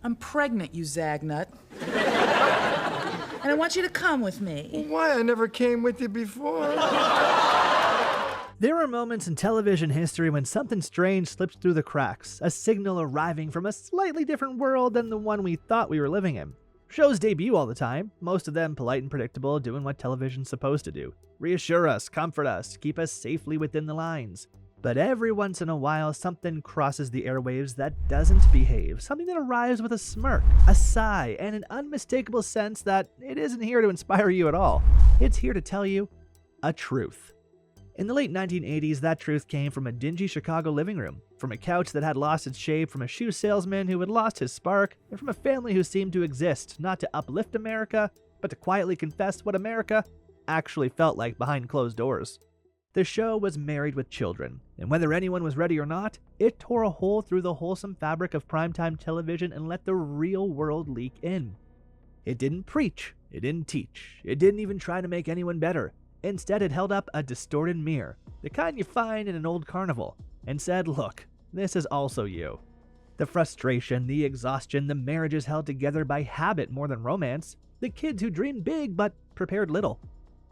I'm pregnant, you zagnut. And I want you to come with me. Why? I never came with you before. There are moments in television history when something strange slips through the cracks, a signal arriving from a slightly different world than the one we thought we were living in. Shows debut all the time, most of them polite and predictable, doing what television's supposed to do. Reassure us, comfort us, keep us safely within the lines. But every once in a while, something crosses the airwaves that doesn't behave, something that arrives with a smirk, a sigh, and an unmistakable sense that it isn't here to inspire you at all. It's here to tell you a truth. In the late 1980s, that truth came from a dingy Chicago living room, from a couch that had lost its shape, from a shoe salesman who had lost his spark, and from a family who seemed to exist not to uplift America, but to quietly confess what America actually felt like behind closed doors. The show was Married with Children, and whether anyone was ready or not, it tore a hole through the wholesome fabric of primetime television and let the real world leak in. It didn't preach, it didn't teach, it didn't even try to make anyone better. Instead, it held up a distorted mirror, the kind you find in an old carnival, and said, look, this is also you. The frustration, the exhaustion, the marriages held together by habit more than romance, the kids who dreamed big but prepared little,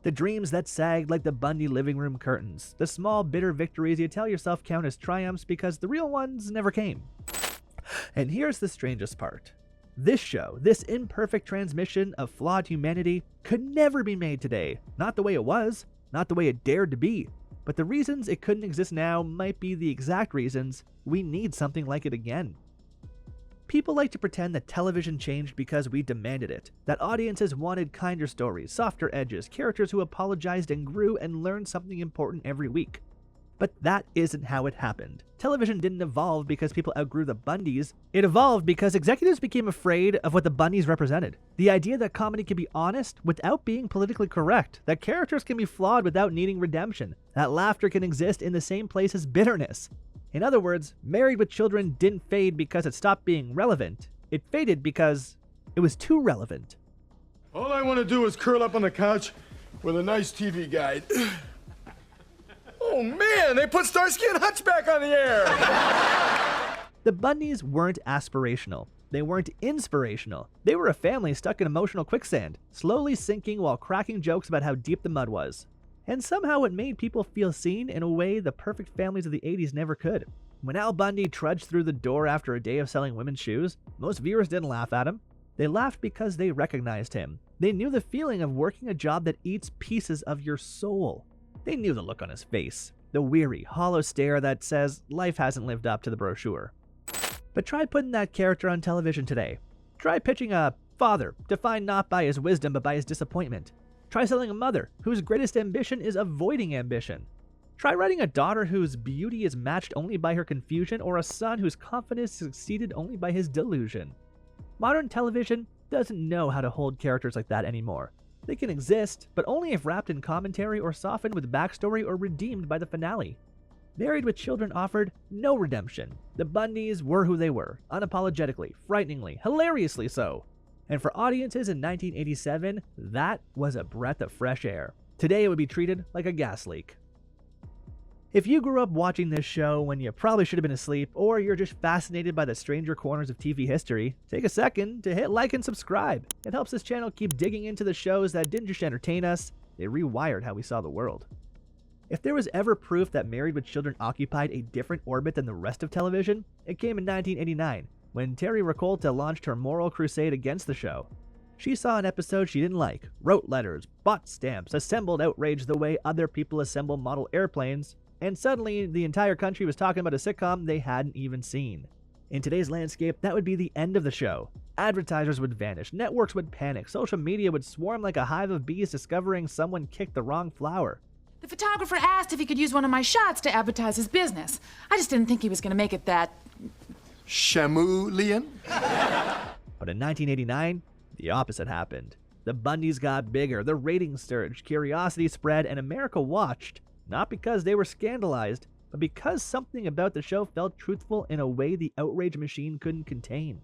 the dreams that sagged like the Bundy living room curtains, the small bitter victories you tell yourself count as triumphs because the real ones never came. And here's the strangest part. This show, this imperfect transmission of flawed humanity, could never be made today. Not the way it was, not the way it dared to be. But the reasons it couldn't exist now might be the exact reasons we need something like it again. People like to pretend that television changed because we demanded it, that audiences wanted kinder stories, softer edges, characters who apologized and grew and learned something important every week. But that isn't how it happened. Television didn't evolve because people outgrew the Bundys. It evolved because executives became afraid of what the Bundys represented. The idea that comedy can be honest without being politically correct, that characters can be flawed without needing redemption, that laughter can exist in the same place as bitterness. In other words, Married with Children didn't fade because it stopped being relevant. It faded because it was too relevant. All I want to do is curl up on the couch with a nice TV guide. Oh man, they put Starsky and Hutch back on the air! The Bundys weren't aspirational. They weren't inspirational. They were a family stuck in emotional quicksand, slowly sinking while cracking jokes about how deep the mud was. And somehow it made people feel seen in a way the perfect families of the 80s never could. When Al Bundy trudged through the door after a day of selling women's shoes, most viewers didn't laugh at him. They laughed because they recognized him. They knew the feeling of working a job that eats pieces of your soul. They knew the look on his face, the weary, hollow stare that says life hasn't lived up to the brochure. But try putting that character on television today. Try pitching a father defined not by his wisdom but by his disappointment. Try selling a mother whose greatest ambition is avoiding ambition. Try writing a daughter whose beauty is matched only by her confusion, or a son whose confidence is exceeded only by his delusion. Modern television doesn't know how to hold characters like that anymore. They can exist, but only if wrapped in commentary or softened with backstory or redeemed by the finale. Married with Children offered no redemption. The Bundys were who they were, unapologetically, frighteningly, hilariously so. And for audiences in 1987, that was a breath of fresh air. Today it would be treated like a gas leak. If you grew up watching this show when you probably should have been asleep, or you're just fascinated by the stranger corners of TV history, take a second to hit like and subscribe. It helps this channel keep digging into the shows that didn't just entertain us, they rewired how we saw the world. If there was ever proof that Married with Children occupied a different orbit than the rest of television, it came in 1989, when Terry Rakolta launched her moral crusade against the show. She saw an episode she didn't like, wrote letters, bought stamps, assembled outrage the way other people assemble model airplanes, and suddenly the entire country was talking about a sitcom they hadn't even seen. In today's landscape, that would be the end of the show. Advertisers would vanish, networks would panic, social media would swarm like a hive of bees discovering someone kicked the wrong flower. The photographer asked if he could use one of my shots to advertise his business. I just didn't think he was going to make it that... Shamu-lian? But in 1989, the opposite happened. The Bundys got bigger, the ratings surged, curiosity spread, and America watched. Not because they were scandalized, but because something about the show felt truthful in a way the outrage machine couldn't contain.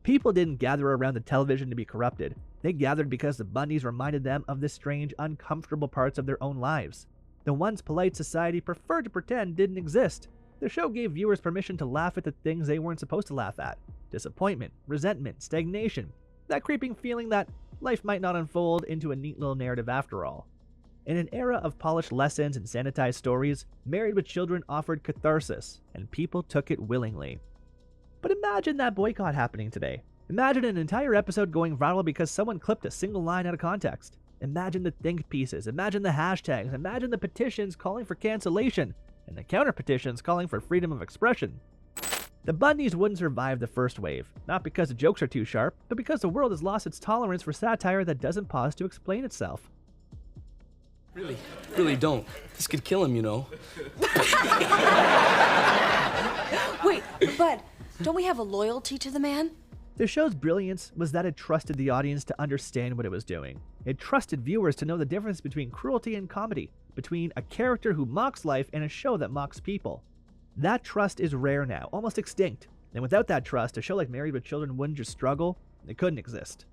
People didn't gather around the television to be corrupted. They gathered because the Bundys reminded them of the strange, uncomfortable parts of their own lives. The ones polite society preferred to pretend didn't exist. The show gave viewers permission to laugh at the things they weren't supposed to laugh at. disappointment, resentment, stagnation, that creeping feeling that life might not unfold into a neat little narrative after all. In an era of polished lessons and sanitized stories, Married with Children offered catharsis, and people took it willingly. But imagine that boycott happening today. Imagine an entire episode going viral because someone clipped a single line out of context. Imagine the think pieces, imagine the hashtags, imagine the petitions calling for cancellation, and the counter petitions calling for freedom of expression. The Bundys wouldn't survive the first wave, not because the jokes are too sharp, but because the world has lost its tolerance for satire that doesn't pause to explain itself. Really don't. This could kill him, you know. Wait, Bud, don't we have a loyalty to the man? The show's brilliance was that it trusted the audience to understand what it was doing. It trusted viewers to know the difference between cruelty and comedy, between a character who mocks life and a show that mocks people. That trust is rare now, almost extinct, and without that trust, a show like Married with Children wouldn't just struggle, it couldn't exist.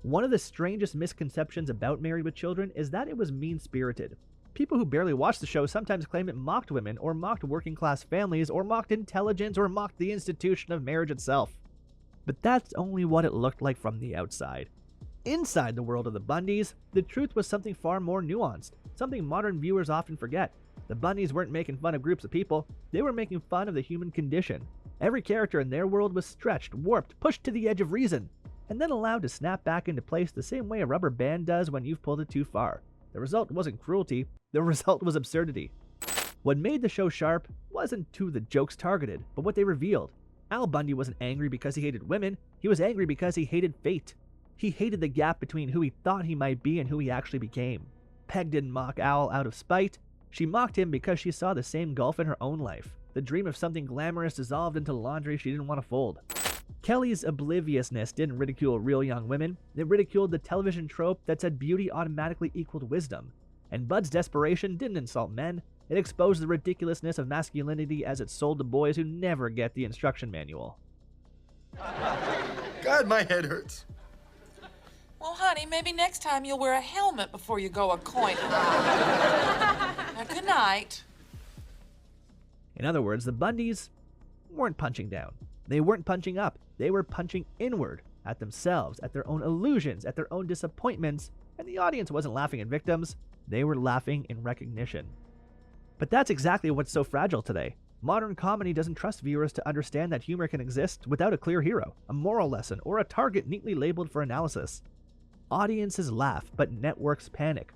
One of the strangest misconceptions about Married with Children is that it was mean-spirited. People who barely watch the show sometimes claim it mocked women, or mocked working-class families, or mocked intelligence, or mocked the institution of marriage itself. But that's only what it looked like from the outside. Inside the world of the Bundys, the truth was something far more nuanced, something modern viewers often forget. The Bundys weren't making fun of groups of people, they were making fun of the human condition. Every character in their world was stretched, warped, pushed to the edge of reason, and then allowed to snap back into place the same way a rubber band does when you've pulled it too far. The result wasn't cruelty, the result was absurdity. What made the show sharp wasn't who the jokes targeted, but what they revealed. Al Bundy wasn't angry because he hated women, he was angry because he hated fate. He hated the gap between who he thought he might be and who he actually became. Peg didn't mock Al out of spite, she mocked him because she saw the same gulf in her own life. The dream of something glamorous dissolved into laundry she didn't want to fold. Kelly's obliviousness didn't ridicule real young women, it ridiculed the television trope that said beauty automatically equaled wisdom. And Bud's desperation didn't insult men, it exposed the ridiculousness of masculinity as it's sold to boys who never get the instruction manual. God, my head hurts. Well, honey, maybe next time you'll wear a helmet before you go a coin. Now, good night. In other words, the Bundys weren't punching down. They weren't punching up. They were punching inward at themselves, at their own illusions, at their own disappointments, and the audience wasn't laughing at victims, they were laughing in recognition. But that's exactly what's so fragile today. Modern comedy doesn't trust viewers to understand that humor can exist without a clear hero, a moral lesson, or a target neatly labeled for analysis. Audiences laugh, but networks panic.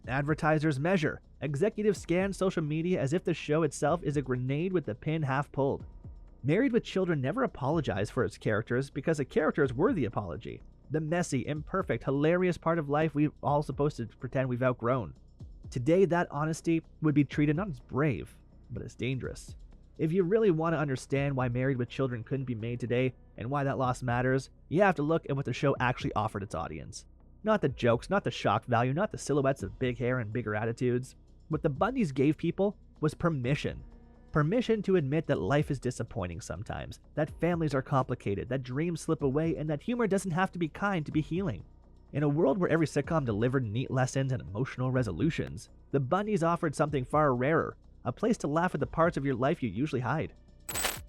Advertisers measure. Executives scan social media as if the show itself is a grenade with the pin half pulled. Married with Children never apologized for its characters because the characters were the apology. The messy, imperfect, hilarious part of life we're all supposed to pretend we've outgrown. Today, that honesty would be treated not as brave, but as dangerous. If you really want to understand why Married with Children couldn't be made today and why that loss matters, you have to look at what the show actually offered its audience. Not the jokes, not the shock value, not the silhouettes of big hair and bigger attitudes. What the Bundys gave people was permission. Permission to admit that life is disappointing sometimes, that families are complicated, that dreams slip away, and that humor doesn't have to be kind to be healing. In a world where every sitcom delivered neat lessons and emotional resolutions, the Bundys offered something far rarer, a place to laugh at the parts of your life you usually hide.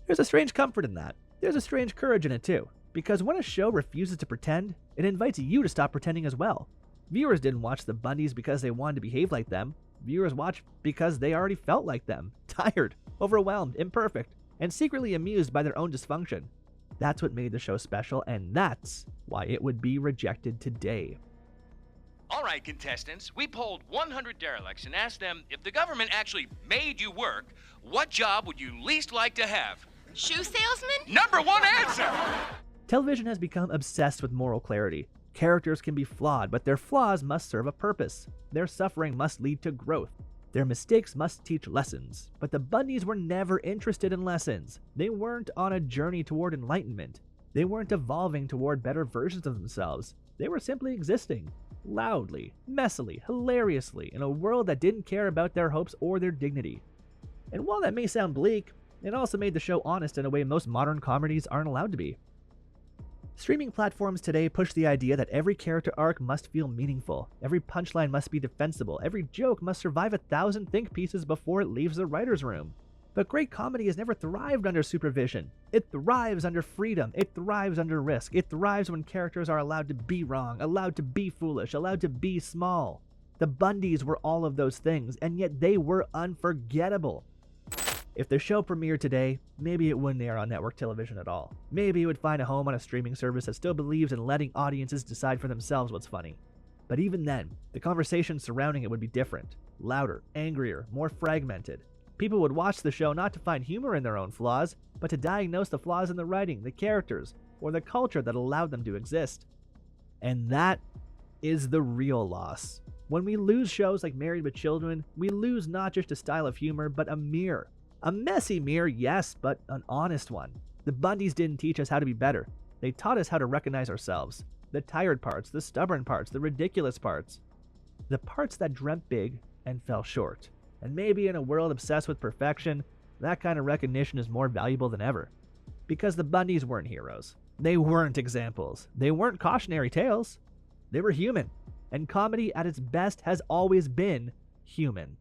There's a strange comfort in that. There's a strange courage in it too, because when a show refuses to pretend, it invites you to stop pretending as well. Viewers didn't watch the Bundys because they wanted to behave like them. Viewers watched because they already felt like them, tired, overwhelmed, imperfect, and secretly amused by their own dysfunction. That's what made the show special, and that's why it would be rejected today. All right, contestants, we polled 100 derelicts and asked them if the government actually made you work, what job would you least like to have? Shoe salesman? Number one answer! Television has become obsessed with moral clarity. Characters can be flawed, but their flaws must serve a purpose. Their suffering must lead to growth. Their mistakes must teach lessons. But the Bundys were never interested in lessons. They weren't on a journey toward enlightenment. They weren't evolving toward better versions of themselves. They were simply existing, loudly, messily, hilariously, in a world that didn't care about their hopes or their dignity. And while that may sound bleak, it also made the show honest in a way most modern comedies aren't allowed to be. Streaming platforms today push the idea that every character arc must feel meaningful, every punchline must be defensible, every joke must survive 1,000 think pieces before it leaves the writer's room. But great comedy has never thrived under supervision. It thrives under freedom. It thrives under risk. It thrives when characters are allowed to be wrong, allowed to be foolish, allowed to be small. The Bundys were all of those things, and yet they were unforgettable. If the show premiered today, maybe it wouldn't air on network television at all. Maybe it would find a home on a streaming service that still believes in letting audiences decide for themselves what's funny. But even then, the conversation surrounding it would be different, louder, angrier, more fragmented. People would watch the show not to find humor in their own flaws, but to diagnose the flaws in the writing, the characters, or the culture that allowed them to exist. And that is the real loss. When we lose shows like Married with Children, we lose not just a style of humor, but a mirror. A messy mirror, yes, but an honest one. The Bundys didn't teach us how to be better. They taught us how to recognize ourselves. The tired parts, the stubborn parts, the ridiculous parts. The parts that dreamt big and fell short. And maybe in a world obsessed with perfection, that kind of recognition is more valuable than ever. Because the Bundys weren't heroes. They weren't examples. They weren't cautionary tales. They were human. And comedy at its best has always been human.